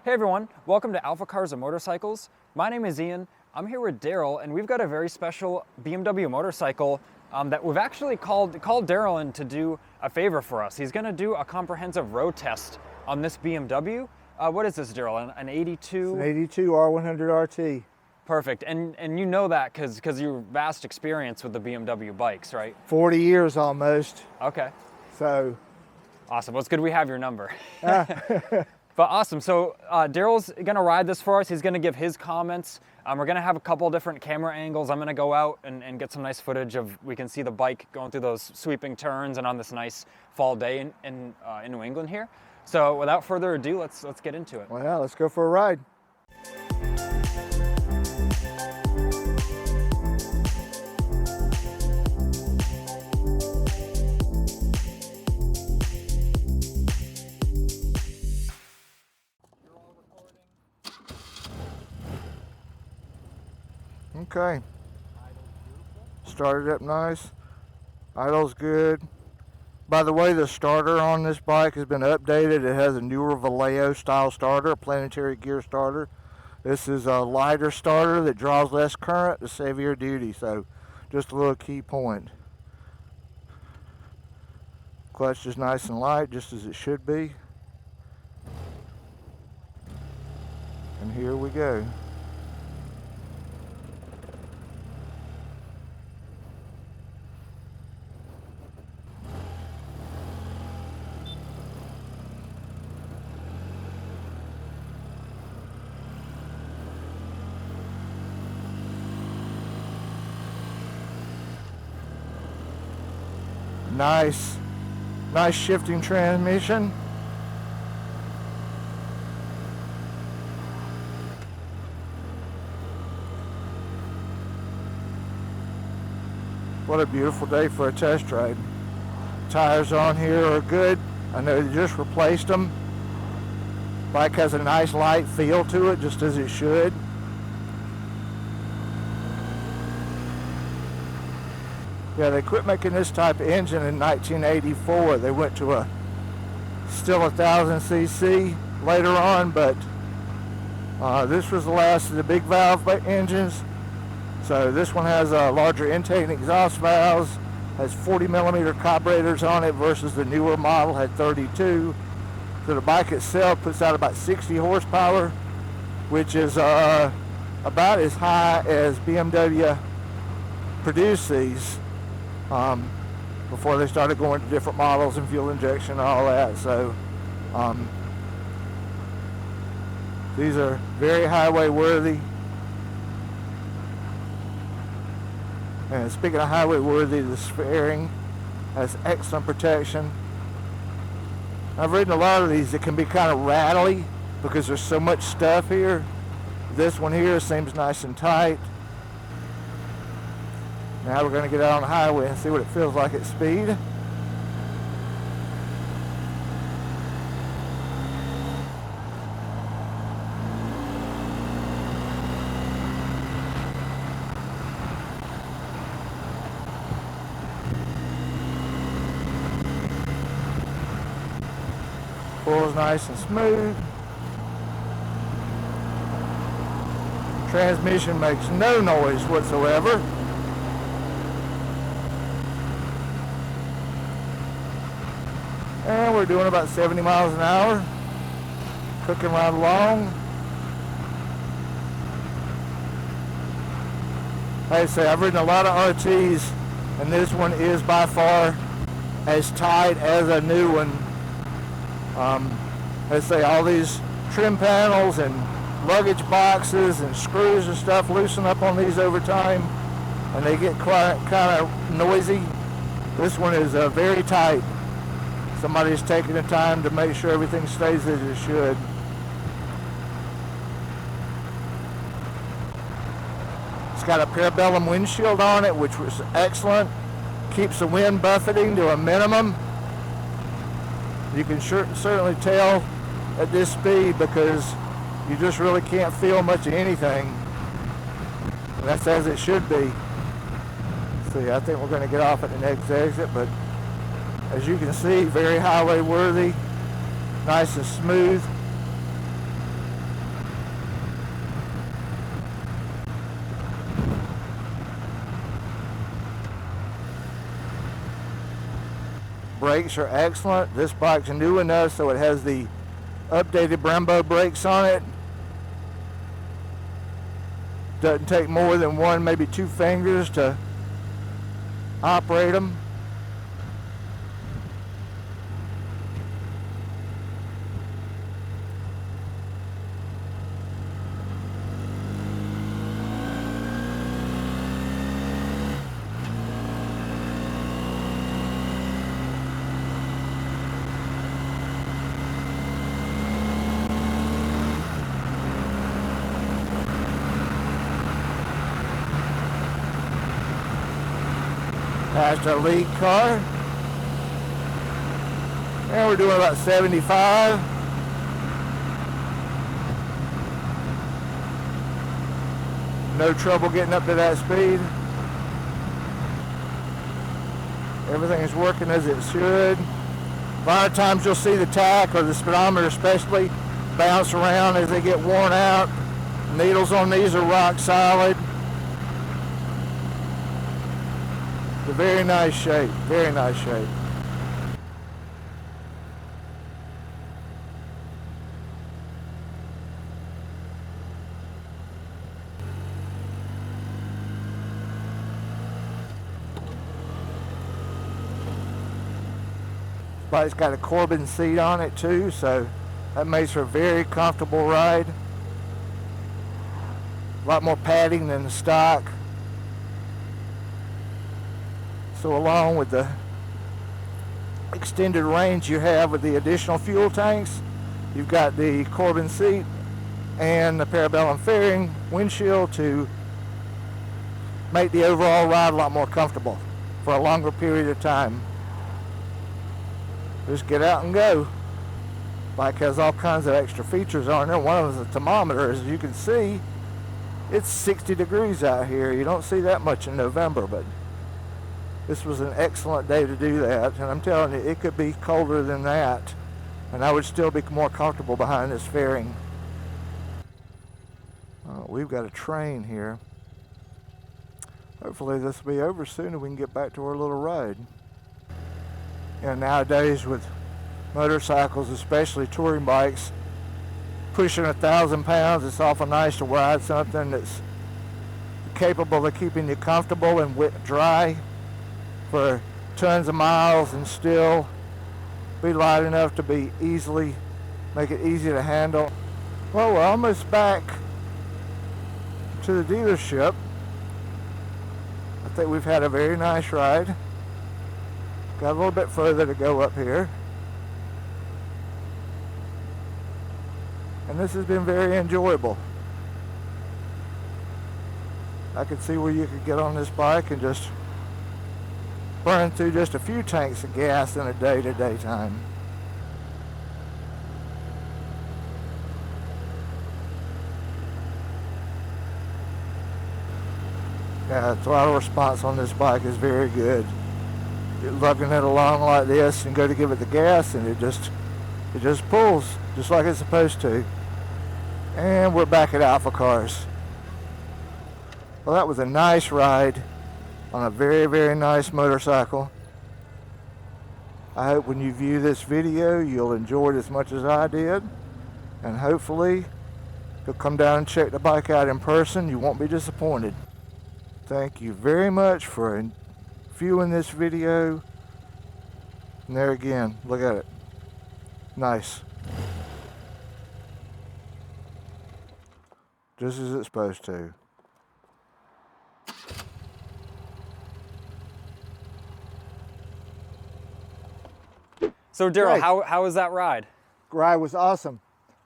Hey everyone, welcome to AlphaCars and Motorcycles. My name is Ian. I'm here with Daryl, and we've got a very special BMW motorcycle that we've actually called Daryl in to do a favor for us. He's going to do a comprehensive road test on this BMW. What is this, Daryl? An 82? It's an 82 R100 RT. Perfect, and you know that because your vast experience with the BMW bikes, right? 40 years almost. Okay. So. Awesome. Well, it's good we have your number. But awesome. So Daryl's going to ride this for us. He's going to give his comments. We're going to have a couple different camera angles. I'm going to go out and get some nice footage of, we can see the bike going through those sweeping turns and on this nice fall day in New England here. So without further ado, let's get into it. Well, yeah, let's go for a ride. Okay, started up nice, idle's good. By the way, the starter on this bike has been updated. It has a newer Vallejo style starter, a planetary gear starter. This is a lighter starter that draws less current, to heavier duty, so just a little key point. Clutch is nice and light, just as it should be. And here we go. Nice shifting transmission. What a beautiful day for a test ride. Tires on here are good. I know they just replaced them. Bike has a nice light feel to it, just as it should. Yeah, they quit making this type of engine in 1984. They went to still 1,000 cc later on, but this was the last of the big valve engines. So this one has a larger intake and exhaust valves, has 40 millimeter carburetors on it versus the newer model had 32. So the bike itself puts out about 60 horsepower, which is about as high as BMW produced these. Before they started going to different models and fuel injection and all that. So these are very highway worthy. And speaking of highway worthy, the fairing has excellent protection. I've ridden a lot of these that can be kind of rattly because there's so much stuff here. This one here seems nice and tight. Now we're going to get out on the highway and see what it feels like at speed. Pulls nice and smooth. Transmission makes no noise whatsoever. And we're doing about 70 miles an hour, cooking right along. Like I say, I've ridden a lot of RTs, and this one is by far as tight as a new one. Let's say all these trim panels and luggage boxes and screws and stuff loosen up on these over time, and they get quite kind of noisy. This one is very tight. Somebody's taking the time to make sure everything stays as it should. It's got a parabellum windshield on it, which was excellent. Keeps the wind buffeting to a minimum. You can certainly tell at this speed because you just really can't feel much of anything. And that's as it should be. See, I think we're going to get off at the next exit, but as you can see, very highway worthy, nice and smooth. brakes are excellent. This bike's new enough so it has the updated Brembo brakes on it. Doesn't take more than one, maybe two fingers to operate them. Past our lead car. And we're doing about 75. No trouble getting up to that speed. Everything is working as it should. A lot of times you'll see the tach or the speedometer especially bounce around as they get worn out. Needles on these are rock solid. It's a very nice shape, very nice shape. Bike's got a Corbin seat on it too, so that makes for a very comfortable ride. A lot more padding than the stock. So along with the extended range you have with the additional fuel tanks, you've got the Corbin seat and the parabellum fairing windshield to make the overall ride a lot more comfortable for a longer period of time. Just get out and go. Bike has all kinds of extra features on there. One of them is a thermometer. As you can see, it's 60 degrees out here. You don't see that much in November, but this was an excellent day to do that, and I'm telling you, it could be colder than that, and I would still be more comfortable behind this fairing. We've got a train here. Hopefully this will be over soon and we can get back to our little ride. And nowadays with motorcycles, especially touring bikes, pushing 1,000 pounds, it's awful nice to ride something that's capable of keeping you comfortable and dry for tons of miles and still be light enough to be make it easy to handle. Well, we're almost back to the dealership. I think we've had a very nice ride. Got a little bit further to go up here. And this has been very enjoyable. I could see where you could get on this bike and just burn through just a few tanks of gas in a day-to-day time. Yeah, the throttle response on this bike is very good. You're lugging it along like this and go to give it the gas and it just pulls just like it's supposed to. And we're back at AlphaCars. Well, that was a nice ride on a very, very nice motorcycle. I hope when you view this video, you'll enjoy it as much as I did. And hopefully, you'll come down and check the bike out in person. You won't be disappointed. Thank you very much for viewing this video. And there again, look at it. Nice. Just as it's supposed to. So Daryl, how was that ride? Ride was awesome.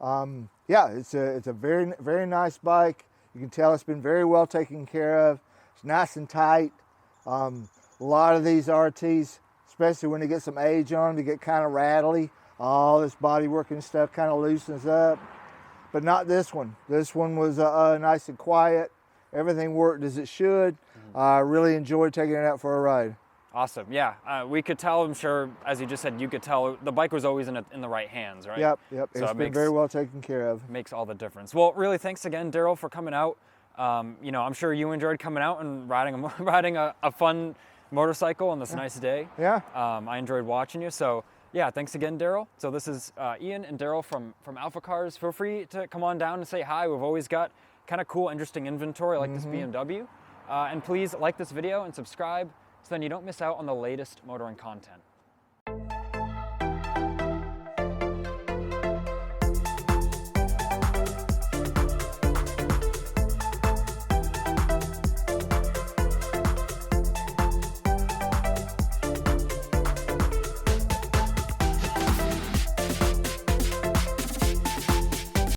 Yeah, it's a very, very nice bike. You can tell it's been very well taken care of. It's nice and tight. A lot of these RTs, especially when they get some age on them, they get kind of rattly. All this bodywork and stuff kind of loosens up. But not this one. This one was nice and quiet. Everything worked as it should. I really enjoyed taking it out for a ride. Awesome, yeah. We could tell, I'm sure, as you just said, you could tell the bike was always in the right hands, right? Yep. So it's been very well taken care of. Makes all the difference. Well, really, thanks again, Daryl, for coming out. You know, I'm sure you enjoyed coming out and riding a fun motorcycle on this nice day. Yeah. I enjoyed watching you. So yeah, thanks again, Daryl. So this is Ian and Daryl from AlphaCars. Feel free to come on down and say hi. We've always got kind of cool, interesting inventory like this BMW. And please like this video and subscribe so then you don't miss out on the latest motoring content.